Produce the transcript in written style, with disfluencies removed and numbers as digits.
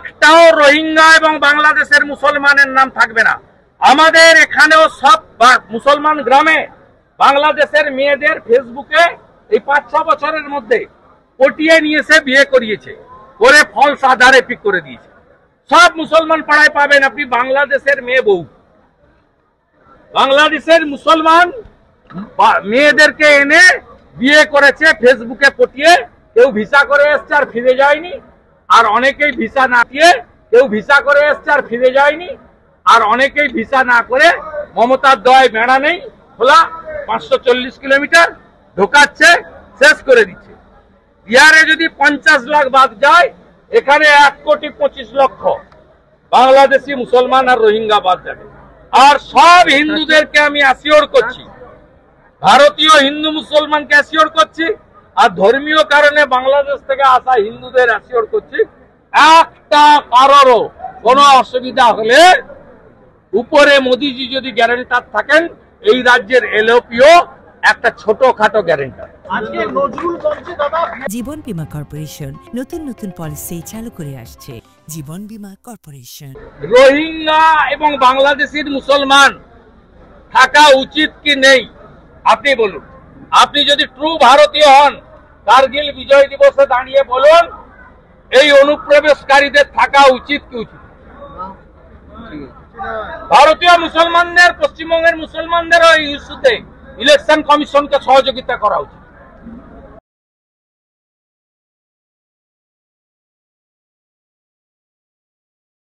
একটাও রোহিঙ্গা এবং বাংলাদেশের মুসলমানের নাম থাকবে না। আমাদের এখানেও সব মুসলমান গ্রামে বাংলাদেশের মেয়েদের ফেসবুকে এই 5-6 বছরের মধ্যে পটিয়ে নিয়ে এসে বিয়ে করিয়েছে, করে ফলস আধারে পিক করে দিয়েছে। সব মুসলমান পাড়ায় পাবেন আপনি বাংলাদেশের মেয়ে বউ। বাংলাদেশের মুসলমান মেয়েদেরকে এনে বিয়ে করেছে ফেসবুকে পটিয়ে। কেউ ভিসা করে এসছে আর ফিরে যায়নি, আর অনেকেই ভিসা না দিয়ে কেউ ভিসা করে এসছে আর ফিরে যায়নি, আর অনেকেই ভিসা না করে মমতার দয় বেড়া নেই খোলা 540 কিলোমিটার ঢোকাচ্ছে, শেষ করে দিচ্ছে। ইয়ারে যদি 50 লাখ বাদ যায়, এখানে 1,25,00,000 বাংলাদেশি মুসলমান আর রোহিঙ্গা বাদ যাবে। আর সব হিন্দুদেরকে আমি অ্যাসিওর করছি, ভারতীয় হিন্দু মুসলমানকে অ্যাসিওর করছি, আর ধর্মীয় কারণে বাংলাদেশ থেকে আসা হিন্দুদের অ্যাসিওর করছি, একটা কারোরও কোনো অসুবিধা হলে উপরে মোদিজি যদি গ্যারান্টার থাকেন, এই রাজ্যের এলওপিও একটা ছোটখাটো গ্যারান্টার। জীবন বীমা কর্পোরেশন নতুন নতুন পলিসি চালু করে আসছে। জীবন বীমা কর্পোরেশন। রোহিঙ্গা এবং বাংলাদেশের মুসলমান থাকা উচিত কি নেই আপনি বলুন। আপনি যদি ট্রু ভারতীয় হন, কার্গিল বিজয় দিবসে দাঁড়িয়ে বলুন এই অনুপ্রবেশকারীদের থাকা উচিত কি উচিত। ভারতীয় মুসলমানদের, পশ্চিমবঙ্গের মুসলমানদের এই ইস্যুতে ইলেকশন কমিশনকে সহযোগিতা করা উচিত।